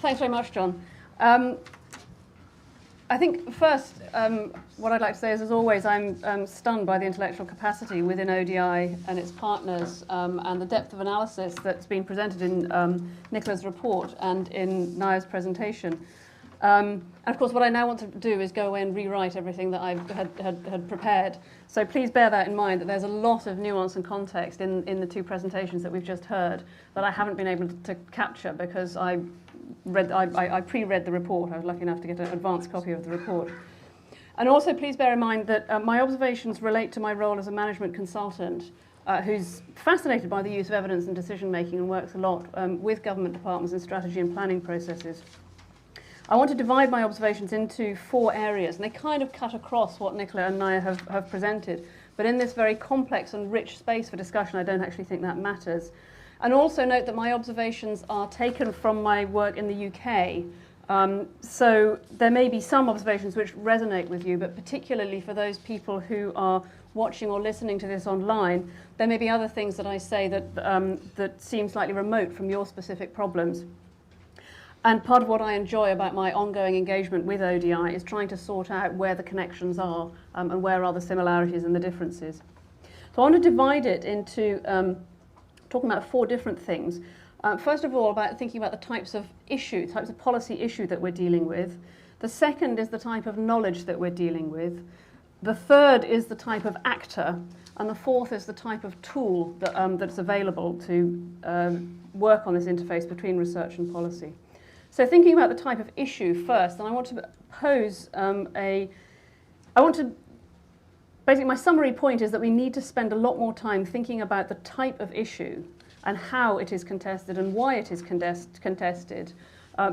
Thanks very much, John. I think first, what I'd like to say is, as always, I'm stunned by the intellectual capacity within ODI and its partners, and the depth of analysis that's been presented in Nicola's report and in Naya's presentation. And of course, what I now want to do is go away and rewrite everything that I had prepared. So please bear that in mind, that there's a lot of nuance and context in the two presentations that we've just heard that I haven't been able to capture because I pre-read the report. I was lucky enough to get an advanced copy of the report. And also please bear in mind that my observations relate to my role as a management consultant who's fascinated by the use of evidence in decision making and works a lot with government departments in strategy and planning processes. I want to divide my observations into 4 areas, and they kind of cut across what Nicola and Naya have presented. But in this very complex and rich space for discussion, I don't actually think that matters. And also note that my observations are taken from my work in the UK. So there may be some observations which resonate with you, but particularly for those people who are watching or listening to this online, there may be other things that I say that seem slightly remote from your specific problems. And part of what I enjoy about my ongoing engagement with ODI is trying to sort out where the connections are and where are the similarities and the differences. So I want to divide it into talking about 4 different things. First of all, about thinking about the types of policy issue that we're dealing with. The second is the type of knowledge that we're dealing with. The third is the type of actor. And the fourth is the type of tool that's available to work on this interface between research and policy. So thinking about the type of issue first, and I want to pose basically my summary point is that we need to spend a lot more time thinking about the type of issue and how it is contested and why it is contested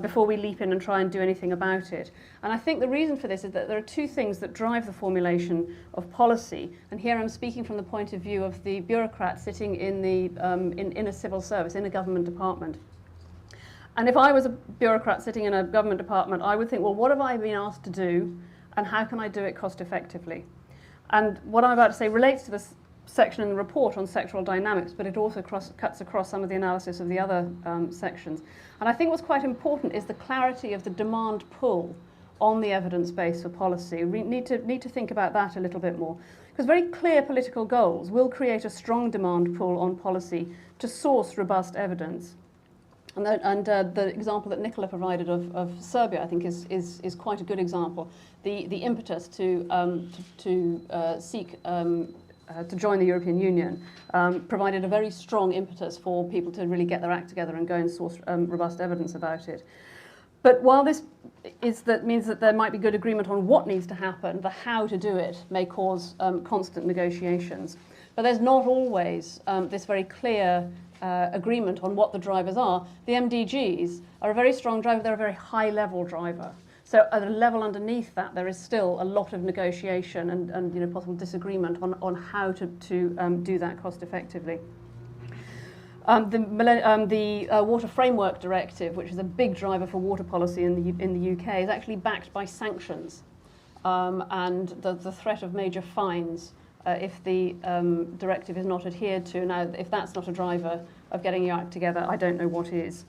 before we leap in and try and do anything about it. And I think the reason for this is that there are 2 things that drive the formulation of policy. And here I'm speaking from the point of view of the bureaucrat sitting in a civil service, in a government department. And if I was a bureaucrat sitting in a government department, I would think, well, what have I been asked to do and how can I do it cost effectively? And what I'm about to say relates to this section in the report on sectoral dynamics, but it also cuts across some of the analysis of the other sections. And I think what's quite important is the clarity of the demand pull on the evidence base for policy. We need to think about that a little bit more. Because very clear political goals will create a strong demand pull on policy to source robust evidence. And the example that Nicola provided of Serbia, I think, is quite a good example. The impetus to seek to join the European Union provided a very strong impetus for people to really get their act together and go and source robust evidence about it. But while this means that there might be good agreement on what needs to happen, the how to do it may cause constant negotiations. But there's not always this very clear agreement on what the drivers are. The MDGs are a very strong driver, they're a very high-level driver. So at a level underneath that, there is still a lot of negotiation and possible disagreement on how to do that cost effectively. The Water Framework Directive, which is a big driver for water policy in the UK, is actually backed by sanctions and the threat of major fines if the directive is not adhered to. Now, if that's not a driver of getting your act together, I don't know what is.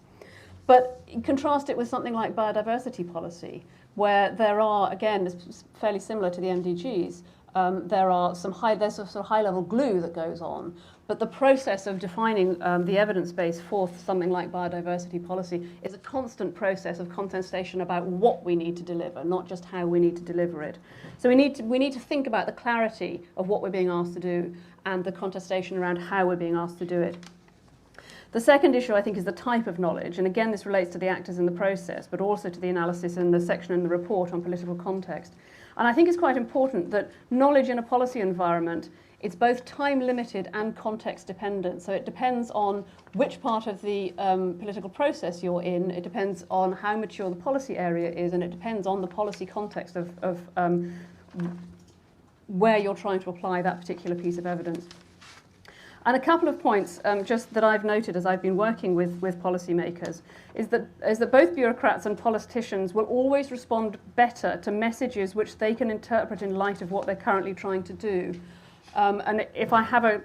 But contrast it with something like biodiversity policy, where there are, again, it's fairly similar to the MDGs, there's a sort of high-level glue that goes on, but the process of defining the evidence base for something like biodiversity policy is a constant process of contestation about what we need to deliver, not just how we need to deliver it. So we need to think about the clarity of what we're being asked to do and the contestation around how we're being asked to do it. The second issue, I think, is the type of knowledge, and again this relates to the actors in the process, but also to the analysis in the section in the report on political context. And I think it's quite important that knowledge in a policy environment, it's both time limited and context dependent. So it depends on which part of the political process you're in, it depends on how mature the policy area is, and it depends on the policy context of where you're trying to apply that particular piece of evidence. And a couple of points just that I've noted as I've been working with policymakers is that both bureaucrats and politicians will always respond better to messages which they can interpret in light of what they're currently trying to do. And if I have a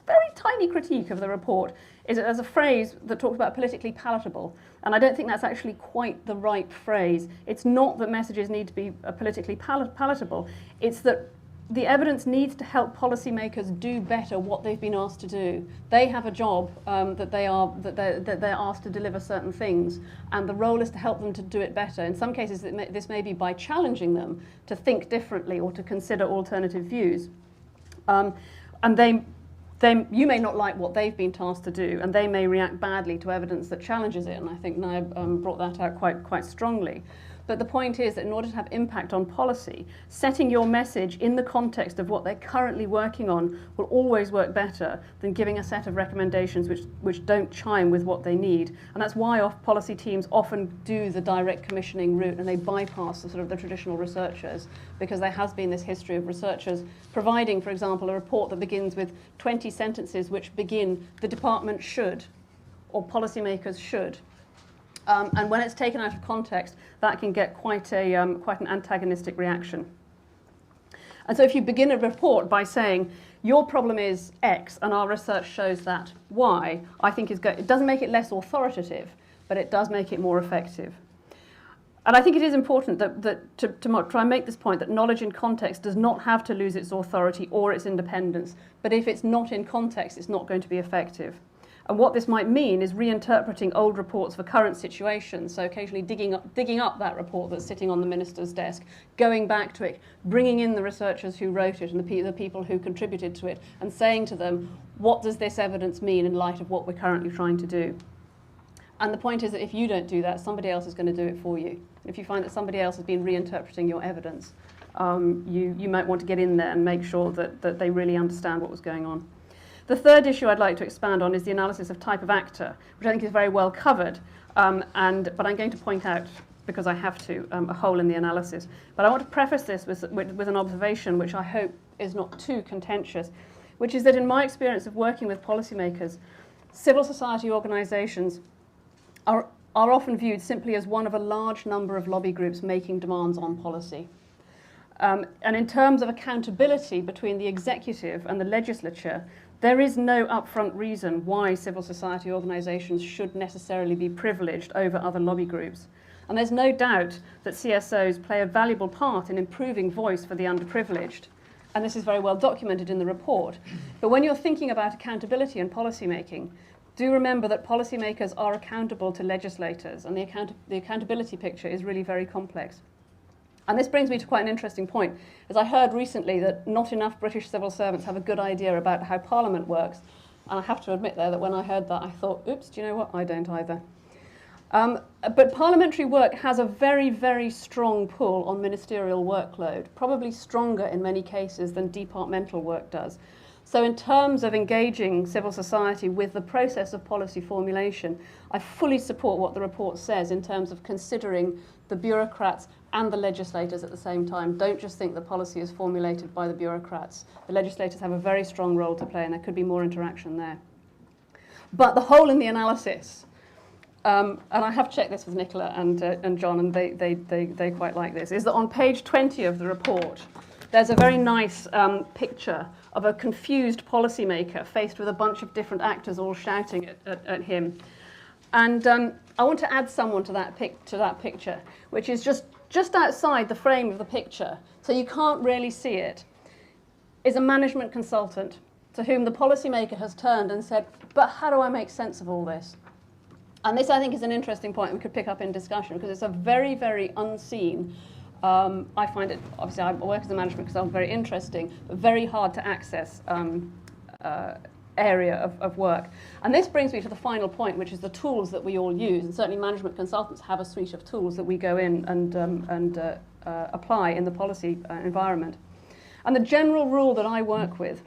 very tiny critique of the report, is that there's a phrase that talks about politically palatable, and I don't think that's actually quite the right phrase. It's not that messages need to be politically palatable, it's that the evidence needs to help policymakers do better what they've been asked to do. They have a job that they're asked to deliver certain things, and the role is to help them to do it better. In some cases, this may be by challenging them to think differently or to consider alternative views. And you may not like what they've been tasked to do, and they may react badly to evidence that challenges it. And I think Naib brought that out quite strongly. But the point is that in order to have impact on policy, setting your message in the context of what they're currently working on will always work better than giving a set of recommendations which don't chime with what they need. And that's why policy teams often do the direct commissioning route, and they bypass the traditional researchers, because there has been this history of researchers providing, for example, a report that begins with 20 sentences which begin, "the department should," or "policymakers should." And when it's taken out of context, that can get quite an antagonistic reaction. And so if you begin a report by saying, your problem is X and our research shows that Y, I think it doesn't make it less authoritative, but it does make it more effective. And I think it is important that to try and make this point that knowledge in context does not have to lose its authority or its independence, but if it's not in context, it's not going to be effective. And what this might mean is reinterpreting old reports for current situations, so occasionally digging up that report that's sitting on the minister's desk, going back to it, bringing in the researchers who wrote it and the people who contributed to it, and saying to them, what does this evidence mean in light of what we're currently trying to do? And the point is that if you don't do that, somebody else is going to do it for you. If you find that somebody else has been reinterpreting your evidence, you might want to get in there and make sure that they really understand what was going on. The third issue I'd like to expand on is the analysis of type of actor, which I think is very well covered, but I'm going to point out, because I have to, a hole in the analysis. But I want to preface this with an observation which I hope is not too contentious, which is that in my experience of working with policymakers, civil society organisations are often viewed simply as one of a large number of lobby groups making demands on policy. And in terms of accountability between the executive and the legislature, there is no upfront reason why civil society organisations should necessarily be privileged over other lobby groups. And there's no doubt that CSOs play a valuable part in improving voice for the underprivileged. And this is very well documented in the report. But when you're thinking about accountability and policy making, do remember that policymakers are accountable to legislators, and the accountability picture is really very complex. And this brings me to quite an interesting point, as I heard recently that not enough British civil servants have a good idea about how Parliament works. And I have to admit there that when I heard that, I thought, oops, do you know what? I don't either. But parliamentary work has a very, very strong pull on ministerial workload, probably stronger in many cases than departmental work does. So in terms of engaging civil society with the process of policy formulation, I fully support what the report says in terms of considering the bureaucrats and the legislators at the same time. Don't just think the policy is formulated by the bureaucrats. The legislators have a very strong role to play, and there could be more interaction there. But the hole in the analysis, and I have checked this with Nicola and John, and they quite like this, is that on page 20 of the report, there's a very nice picture of a confused policymaker faced with a bunch of different actors all shouting at him. And I want to add someone to that picture, which is just outside the frame of the picture, so you can't really see it, is a management consultant to whom the policymaker has turned and said, but how do I make sense of all this? And this, I think, is an interesting point we could pick up in discussion, because it's a very, very unseen, I find it, obviously I work as a management consultant, very interesting, but very hard to access area of work. And this brings me to the final point, which is the tools that we all use. And certainly management consultants have a suite of tools that we go in and apply in the policy environment. And the general rule that I work with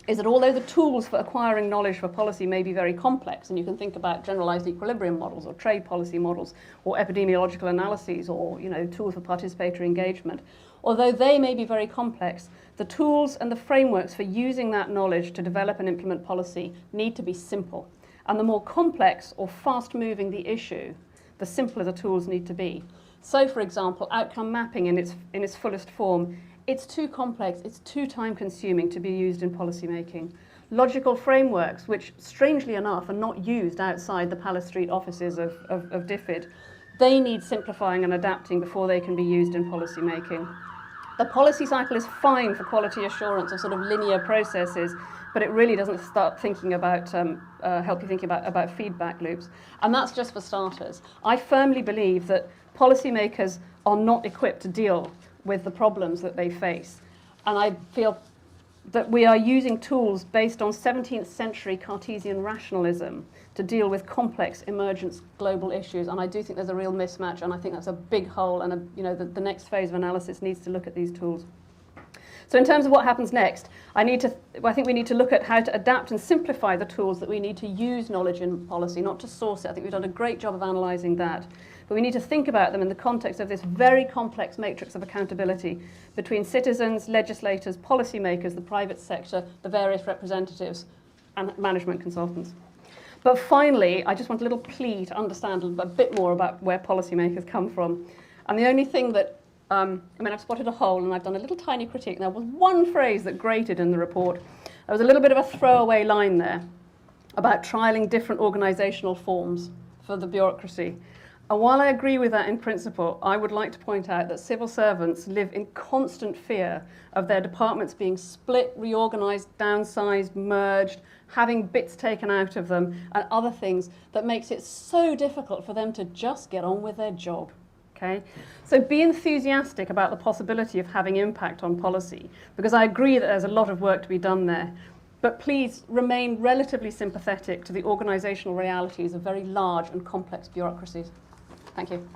is that although the tools for acquiring knowledge for policy may be very complex, and you can think about generalized equilibrium models or trade policy models or epidemiological analyses or tools for participatory engagement, although they may be very complex, the tools and the frameworks for using that knowledge to develop and implement policy need to be simple. And the more complex or fast-moving the issue, the simpler the tools need to be. So, for example, outcome mapping in its fullest form, it's too complex, it's too time-consuming to be used in policy making. logical frameworks which, strangely enough, are not used outside the Palace Street offices of DFID. They need simplifying and adapting before they can be used in policy making. The policy cycle is fine for quality assurance or sort of linear processes, but it really doesn't start thinking about, help you think about feedback loops. And that's just for starters. I firmly believe that policymakers are not equipped to deal with the problems that they face. And I feel that we are using tools based on 17th century Cartesian rationalism to deal with complex emergent global issues. And I do think there's a real mismatch, and I think that's a big hole, and the next phase of analysis needs to look at these tools. So in terms of what happens next, I think we need to look at how to adapt and simplify the tools that we need to use knowledge in policy, not to source it. I think we've done a great job of analysing that. But we need to think about them in the context of this very complex matrix of accountability between citizens, legislators, policymakers, the private sector, the various representatives, and management consultants. But finally, I just want a little plea to understand a bit more about where policymakers come from. And the only thing that, I've spotted a hole and I've done a little tiny critique. There was one phrase that grated in the report. There was a little bit of a throwaway line there about trialling different organisational forms for the bureaucracy. And while I agree with that in principle, I would like to point out that civil servants live in constant fear of their departments being split, reorganised, downsized, merged, having bits taken out of them, and other things that makes it so difficult for them to just get on with their job. Okay? So be enthusiastic about the possibility of having impact on policy, because I agree that there's a lot of work to be done there. But please remain relatively sympathetic to the organisational realities of very large and complex bureaucracies. Thank you.